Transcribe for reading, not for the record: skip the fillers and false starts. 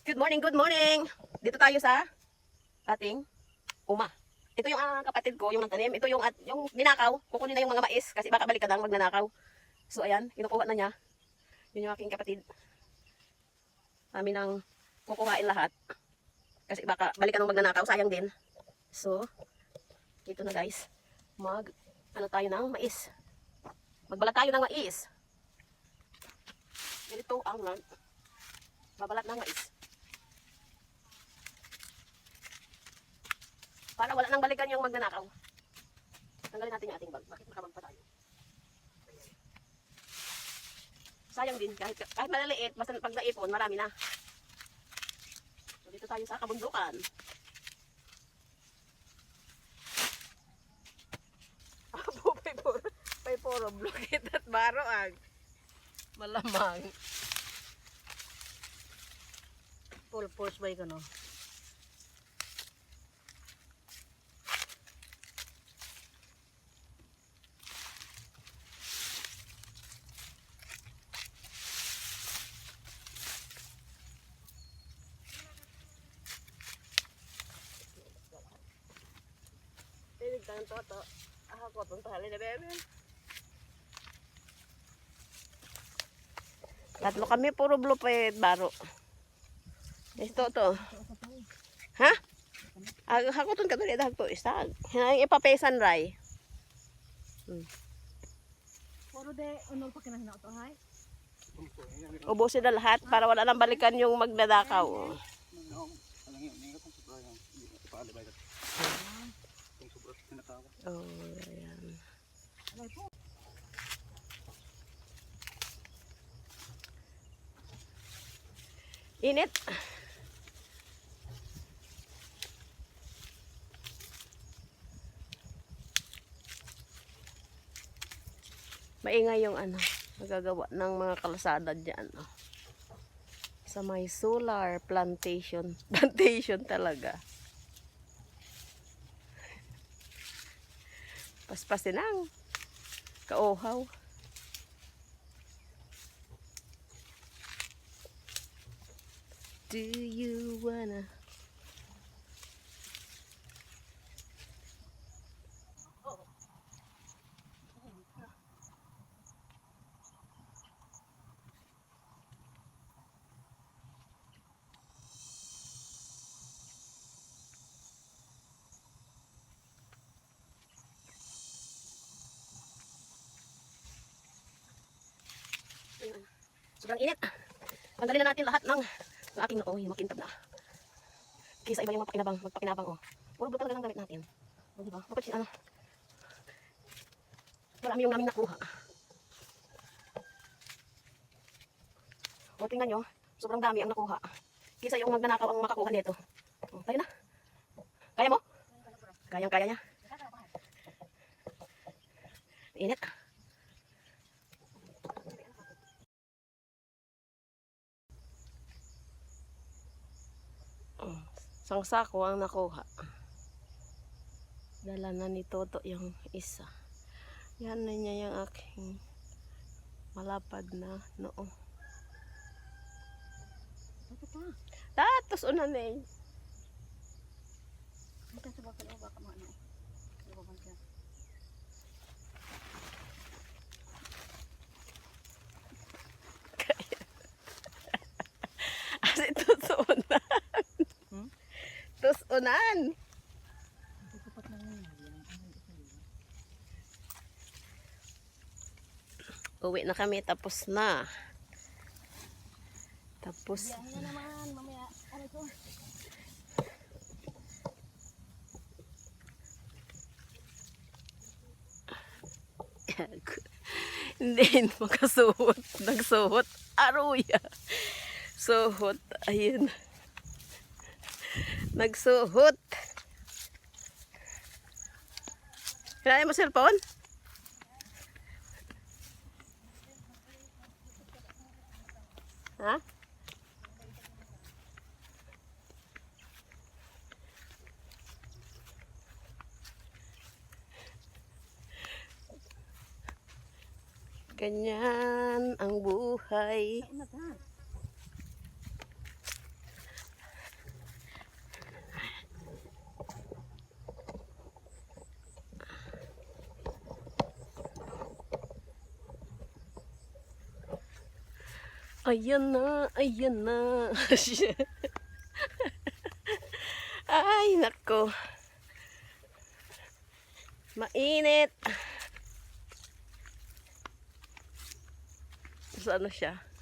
Good morning, good morning! Dito tayo sa ating uma. Ito yung kapatid ko, yung nagtanim. Ito yung ninakaw. Kukunin na yung mga mais kasi baka balik ka lang magnanakaw. So ayan, kinukuha na niya. Yun yung aking kapatid. Kami nang kukuhain lahat. Kasi baka balik ka nang magnanakaw, sayang din. So, ito na guys. Ano tayo ng mais. Magbalat tayo ng mais. Ito ang babalat ng mais. Para wala nang balikan yung magnanakaw. Tanggalin natin yung ating bag. Bakit nakabag pa tayo? Sayang din. Kahit malaliit, basta pag naipon, marami na. So, dito tayo sa kabundukan. Apo, pay puro blokit at baro ang malamang. Full force ba ito no? Tinig tayo toto. Ako itong tali na bebe. Tatlo kami, puro blue pa baro. Ito to. Ha? Ako itong katulad to isa. Ipapesan ray. Puro de unol pa kinahina to hay. Ubusin na lahat para wala nang balikan yung magnanakaw. Oh, ayan. Init. Maingay yung nagagawa ng mga kalsada dyan. Sa may solar plantation. Plantation talaga. Paspasin ang kauhaw. Do you wanna? Sobrang init. Tanggalin na natin lahat ng aking yung makintab na. Kaysa iba yung magpakinabang oh. Puro blue talaga ng gamit natin. O diba? Kapag marami yung namin nakuha. O tingnan nyo, sobrang dami ang nakuha. Kaysa yung magnanakaw ang makakuha nito. O, tayo na. Kaya mo? Kayang-kaya niya. Init. Isang sako ang nakuha. Dala na ni Toto yung isa. Yan na niya yung aking malapad na noo. Tatos una na eh. Asi tusunan. Tusunan. Uwi na kami, tapos na. Tapos Yan naman mamaya. Ano to? hindi makasuhot. Nagsuhot. Aruya. Suhot. Ayun. Nagsuhot. Kailangan mo cellphone? Ha? Ganyan ang buhay. Ayan na, ayan na. Ay, nako. Mainit. So, ano siya?